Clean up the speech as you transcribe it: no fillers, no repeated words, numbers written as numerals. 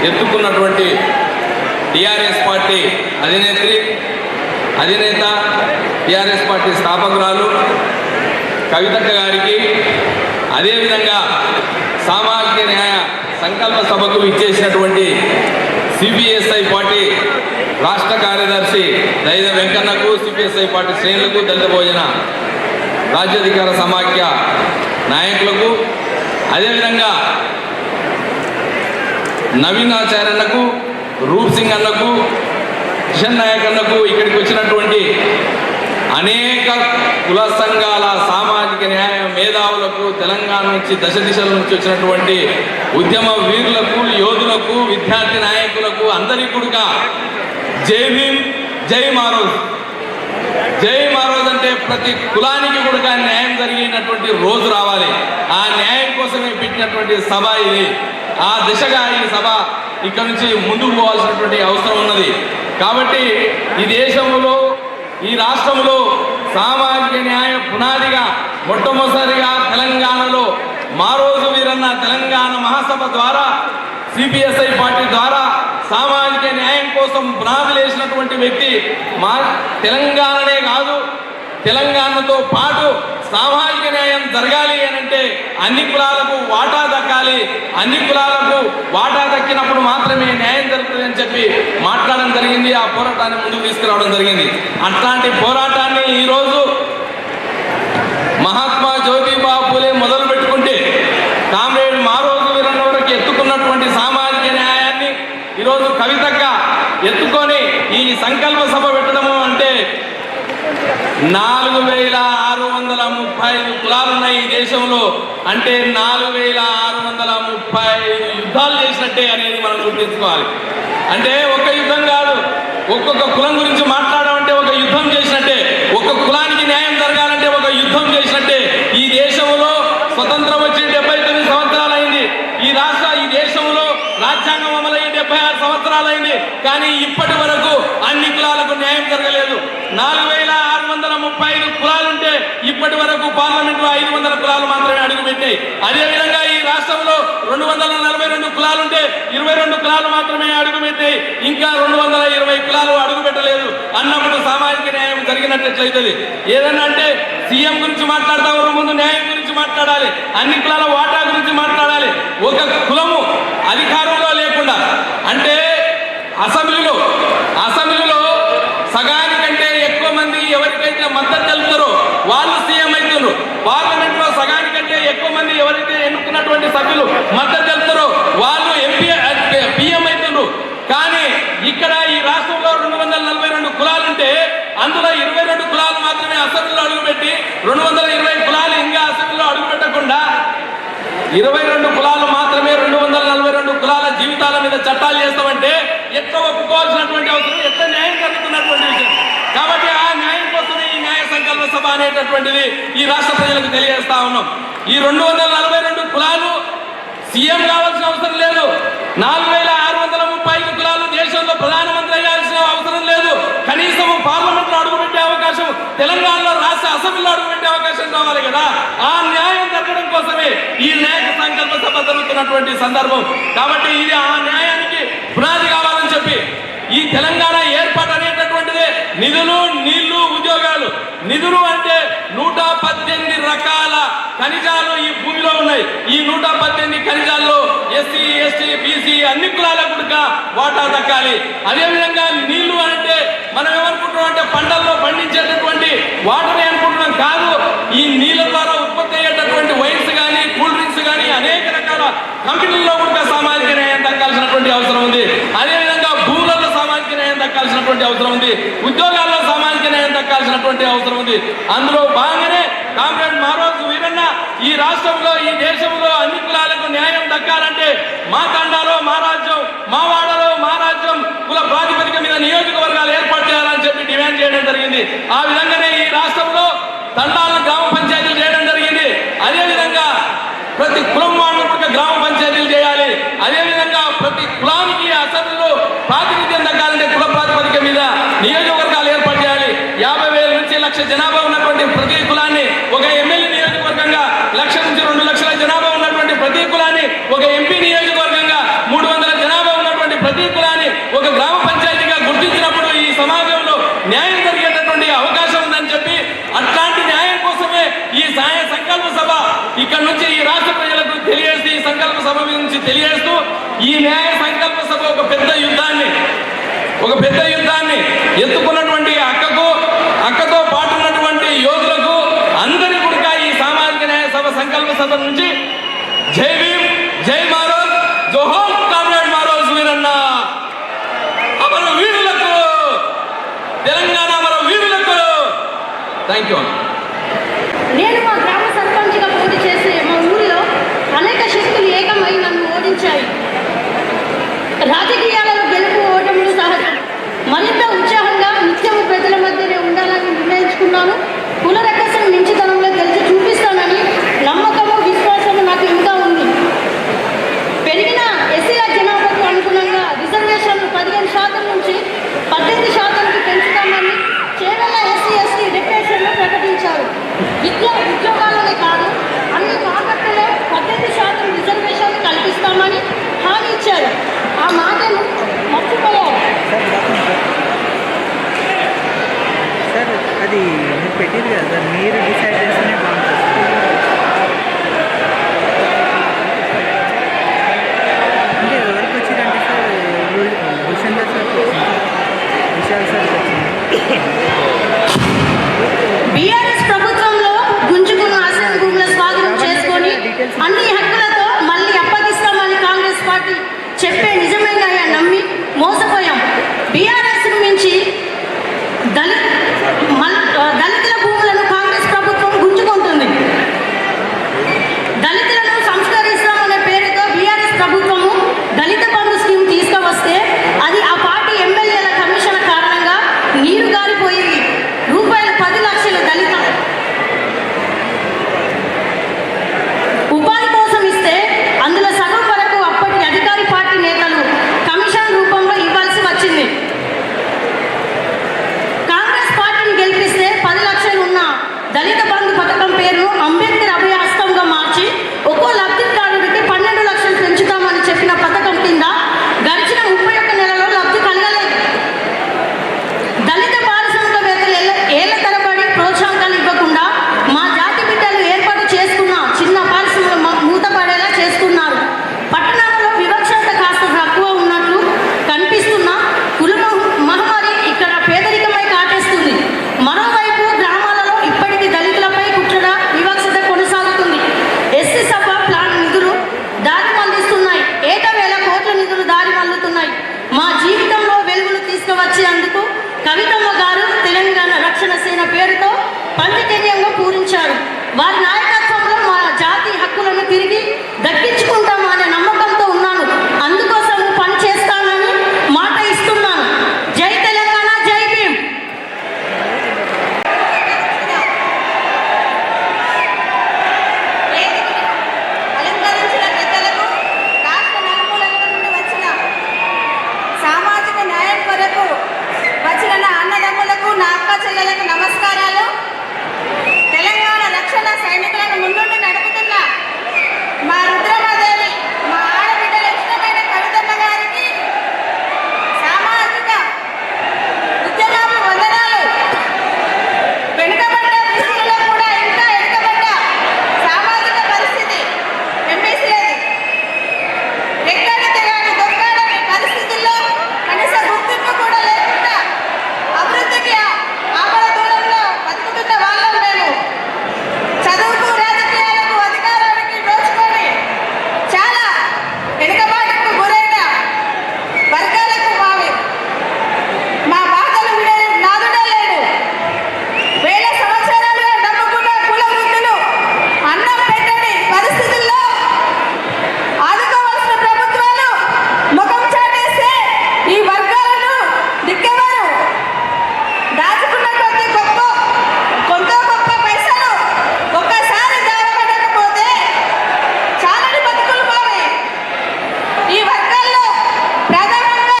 ఎత్తుకున్నటువంటి TRS party అధినేత TRS party స్థాపకురాలు కవితక్క గారికి, అదేవిధంగా సామాజిక న్యాయ సంకల్ప సభకు ఇచ్చేసినటువంటి సిపిఎస్ఐ పార్టీ రాష్ట్ర కార్యదర్శి దైద వెంకన్నకు, సిపిఎస్ఐ పార్టీ శ్రేణులకు, దళిత భోజన రాజ్యాధికార సమాఖ్య నాయకులకు, అదేవిధంగా నవీనాచార్యన్నకు, రూప్ సింగ్ అన్నకు, కిషన్ నాయక్ అన్నకు, ఇక్కడికి వచ్చినటువంటి అనేక కుల సంఘాల సామాజిక న్యాయ మేధావులకు, తెలంగాణ నుంచి దశ దిశల నుంచి వచ్చినటువంటి ఉద్యమ వీరులకు, యోధులకు, విద్యార్థి నాయకులకు అందరికీ కూడా జై భీమ్, జై మారోజ్. జై మారోజ్ అంటే ప్రతి కులానికి కూడా న్యాయం జరిగినటువంటి రోజు రావాలి. ఆ న్యాయం కోసమే పెట్టినటువంటి సభ ఇది. ఆ దిశగా ఈ సభ ఇక్కడ నుంచి ముందుకు పోవాల్సినటువంటి అవసరం ఉన్నది. కాబట్టి ఈ దేశంలో, ఈ రాష్ట్రంలో సామాజిక న్యాయ పునాదిగా మొట్టమొదటిగా తెలంగాణలో మారోజు వీరన్న తెలంగాణ మహాసభ ద్వారా, సిపిఎస్ఐ పార్టీ ద్వారా సామాజిక న్యాయం కోసం పునాదులు వేసినటువంటి వ్యక్తి. తెలంగాణనే కాదు, తెలంగాణతో పాటు సామాజిక న్యాయం జరగాలి అని అంటే అన్ని కులాలకు వాటా దక్కాలి. అన్ని కులాలకు వాటా దక్కినప్పుడు మాత్రమే న్యాయం జరుగుతుంది అని చెప్పి మాట్లాడడం జరిగింది. ఆ పోరాటాన్ని ముందుకు తీసుకురావడం జరిగింది. అట్లాంటి పోరాటాన్ని ఈరోజు మహాత్మా జ్యోతిబా పూలే మొదలు పెట్టుకుంటే కామ్రేడ్ మారోజు వీరన్న వరకు ఎత్తుకున్నటువంటి సామాజిక న్యాయాన్ని ఈరోజు కవితక్క ఎత్తుకొని ఈ సంకల్ప సభ పెట్టడము అంటే 4635 కులాలు ఉన్నాయి ఈ దేశంలో. అంటే 4635 యుద్ధాలు చేసినట్టే అనేది మనం గుర్తించుకోవాలి. అంటే ఒక యుద్ధం కాదు, ఒక్కొక్క కులం గురించి మాట్లాడాలంటే ఒక యుద్ధం చేసినట్టే, ఒక కులానికి న్యాయం జరగాలంటే ఒక యుద్ధం చేసినట్టే. ఈ దేశంలో స్వతంత్రం వచ్చి 79 సంవత్సరాలు అయింది. ఈ దేశంలో రాజ్యాంగం అమలయ్యి 76 సంవత్సరాలు అయింది. కానీ ఇప్పటి వరకు అన్ని కులాలకు న్యాయం జరగలేదు. 4635 కులాలుంటే ఇప్పటి వరకు పార్లమెంట్లో 500 కులాలు మాత్రమే అడుగుపెట్టాయి. అదేవిధంగా ఈ రాష్ట్రంలో 242 కులాలుంటే 22 కులాలు మాత్రమే అడుగుపెట్టాయి. ఇంకా 220 కులాలు అడుగుపెట్టలేదు అన్నప్పుడు సామాజిక న్యాయం జరిగినట్లయితుంది. ఏదన్నా అంటే సీఎం గురించి మాట్లాడతారు, ముందు న్యాయం గురించి మాట్లాడాలి, అన్ని కులాల వాటా గురించి మాట్లాడాలి. ఒక కులము అధికారంలో లేకుండా అంటే అసెంబ్లీలో సగానికంటే ఎక్కువ మంది ఎవరికైతే మద్దతు తెలుపుతారో వాళ్ళు సీఎం అవుతున్నారు. పార్లమెంట్లో సగానికంటే ఎక్కువ మంది ఎవరైతే ఎన్నుకున్నటువంటి సభ్యులు మద్దతు తెలుపుతారో వాళ్ళు పిఎం అవుతున్నారు. కానీ ఇక్కడ ఈ రాష్ట్రంలో 242 కులాలుంటే అందులో 22 కులాలు మాత్రమే అసెంబ్లీలో అడుగుపెట్టి 220 కులాలు ఇంకా అసెంబ్లీలో అడుగుపెట్టకుండా 22 కులాలు మాత్రమే 242 కులాల జీవితాల మీద చట్టాలు చేస్తామంటే ఎట్లా ఒప్పుకోవాల్సినటువంటి అవసరం, ఎట్లా న్యాయం జరుగుతున్నటువంటి విషయం. కాబట్టి ఆ న్యాయం కోసమే ఈ న్యాయ సంకల్ప సభ అనేటటువంటిది ఈ రాష్ట్ర ప్రజలకు తెలియజేస్తా ఉన్నాం. ఈ 242 కులాలు సీఎం కావాల్సిన అవసరం లేదు. 4635 కులాలు దేశంలో ప్రధానమంత్రి అయ్యాల్సిన అవసరం లేదు. కనీసం పార్లమెంట్లో అడుగుపెట్టే అవకాశం, తెలంగాణలో రాష్ట్ర అసెంబ్లీలో అడుగుపెట్టే అవకాశం కావాలి కదా. ఆ న్యాయం జరగడం కోసమే ఈ న్యాయ సంకల్ప సభ జరుగుతున్నటువంటి సందర్భం. కాబట్టి ఇది ఆ న్యాయానికి పునాది కావాలని చెప్పి ఈ తెలంగాణ ఏర్పాటు అనేటటువంటిదే నిధులు, నీళ్లు, ఉద్యోగాలు. నిధులు అంటే 118 రకాల ఖనిజాలు ఈ భూమిలో ఉన్నాయి. ఈ 118 ఖనిజాల్లో ఎస్సీ, ఎస్టీ, బీసీ అన్ని కులాలకు కూడా వాటా దక్కాలి. అదేవిధంగా నీళ్లు అంటే మనం ఏమనుకుంటున్నాం అంటే పంటల్లో పండించేటటువంటి వాటరే అనుకుంటున్నాం. కాదు, ఈ నీళ్ళ ద్వారా ఉత్పత్తి అయ్యేటటువంటి వైన్స్ కానీ, కూల్ డ్రింక్స్ కానీ అనేక రకాల కంపెనీల్లో కూడా సామాజిక న్యాయం దక్కాల్సినటువంటి అవసరం ఉంది. అదేవిధంగా భూములలో సామాజిక న్యాయం దక్కాల్సినటువంటి అవసరం ఉంది. ఉద్యోగాల్లో సామాజిక న్యాయం దక్కాల్సినటువంటి అవసరం ఉంది. అందులో భాగంగానే కామ్రేడ్ మారోజు వీరన్న ఈ రాష్ట్రంలో, ఈ దేశంలో అన్ని కులాలకు న్యాయం దక్కాలంటే మా తండాలో మా రాజ్యం, మా వాడలో మా రాజ్యం, కుల ప్రాతిపదిక మీద నియోజకవర్గాలు ఏర్పాటు చేయాలని చెప్పి డిమాండ్ చేయడం జరిగింది. ఆ విధంగానే ఈ రాష్ట్రంలో తండాలను గ్రామ పంచాయతీలు చేయడం జరిగింది. అదేవిధంగా ప్రతి కులం వాళ్ళకు గ్రామ పంచాయతీలు చేయాలి. అదేవిధంగా ప్రతి కులానికి అసెంబ్లీలో ప్రాతినిధ్యం దక్కాలంటే కుల ప్రాతిపదిక మీద నియోజకవర్గాలు ఏర్పాటు చేయాలి. 50,000 నుంచి 1,00,000 జనాభా ఉన్నటువంటి ప్రతి కులాన్ని ఒక ఎమ్మెల్యే నియోజకవర్గంగా, 1,00,000 నుంచి 2 లక్షల జనాభా ఉన్నటువంటి ప్రతి కులాన్ని ఒక ఎంపీ నియోజకవర్గంగా, 300 జనాభా ఉన్నటువంటి తెలియజేస్తూ ఈ న్యాయ సంకల్ప సభ ఒక పెద్ద యుద్ధాన్ని ఎత్తుకున్నటువంటి అక్కతో పాటు ఉన్నటువంటి యోధులకు అందరి కూడా ఈ సామాజిక న్యాయ సభ సంకల్ప సభ నుంచి జై భీమ్, జై మారోజ్, జోహార్ కామ్రేడ్ మారోజ్ వీరన్న, అమర వీరులకు, తెలంగాణ అమర వీరులకు. Thank you. నేను మా గ్రామ సర్పంచ్గా పోటీ చేసే మా ఊరిలో అనేక శక్తులు ఏకమై నన్ను ఓడించాయి. రాజకీయాలలో గెలుపు ఓటములు సహజం. మరింత ఉత్సాహంగా నిత్యము ప్రజల మధ్యనే ఉండాలని నిర్ణయించుకున్నాను. కులరకసం మించితనంలో గెలిచి చూపిస్తానని నమ్మకము, విశ్వాసము నాకు ఇంకా ఉంది. పెరిగిన ఎస్సీల జనాభాకు అనుగుణంగా రిజర్వేషన్లు 15% నుంచి 18%కి పెంచుతామని కేవలం SC/ST డిక్టేషన్లో ప్రకటించారు. ఉద్యోగాలనే కాదు, అన్ని తాకట్టులో 18% రిజర్వేషన్లు కల్పిస్తామని హామీ ఇచ్చారు. ఆ మాటను మర్చిపోయారు. సార్ అది మీరు పెట్టింది కదా సార్, మీరు డిసైడ్ చేస్తేనే బాగుంటుంది. అంటే ఎవరికి వచ్చిందంటే sir Bhushan sir Vishal sir వచ్చింది. బీఆర్ఎస్ ప్రభుత్వంలో గుంజుకున్న అసెంబ్లీ భూముల స్వాధీనం చేసుకొని అన్ని హక్కులతో మళ్ళీ అప్పగిస్తామని కాంగ్రెస్ పార్టీ చెప్పే నిజమేనా నమ్మి మోసపోయాం. బీఆర్ఎస్ మించి దళితుల భూములను కాంగ్రెస్ ప్రభుత్వం గుంజుకుంటుంది. దళితులను సంస్కరిస్తామనే పేరుతో బీఆర్ఎస్ ప్రభుత్వము దళిత బంధు స్కీమ్ తీసుకువస్తే అది ఆ పార్టీ ఎమ్మెల్యేల కమిషన్ కారణంగా నీరు గారిపోయింది. రూపాయలు 10 లక్షలు దళిత ఉపాధి కోసం ఇస్తే అందులో సగం వరకు అప్పటి అధికారి పార్టీ నేతలు కమిషన్ రూపంలో ఇవ్వాల్సి వచ్చింది. కాంగ్రెస్ పార్టీని గెలిపిస్తే 10 లక్షలు ఉన్న దళిత బంధు పథకం పేరును అంబేద్కర్ అభయహస్తంగా మార్చి ఒక్కో లబ్ధిదారుడికి 12 లక్షలు పెంచుతామని చెప్పిన పథకం కింద గడిచిన 31 నెలలో లబ్ధి కలగలేదు. దళిత పారిశ్రామికవేత్తలు ఏళ్ల తరబడి ప్రోత్సాహకాలు ఇవ్వకుండా మా జాతి బిడ్డలు ఏర్పాటు చేసుకున్న చిన్న పారిశ్రమలు మూతపడేలా చేస్తున్నారు. పట్టణాలలో వివక్షత కాస్త తక్కువ ఉన్నట్లు కనిపిస్తున్న కుల మహమ్మారి ఇక్కడ పేదరికమై కాటేస్తుంది. మరోవైపు గ్రామాలలో ఇప్పటికీ దళితులపై కుట్ర వివక్షత కొనసాగుతుంది. ఎస్సీ సభ ప్లాన్ నిధులు దారి మళ్లిస్తున్నాయి. 7,000 కోట్ల నిధులు దారి మళ్లుతున్నాయి. మా జీవితంలో వెలుగులు తీసుకువచ్చేందుకు కవితమ్మ గారు తెలంగాణ రక్షణ సేన పేరుతో పంచజన్యంగా పూరించారు. వారి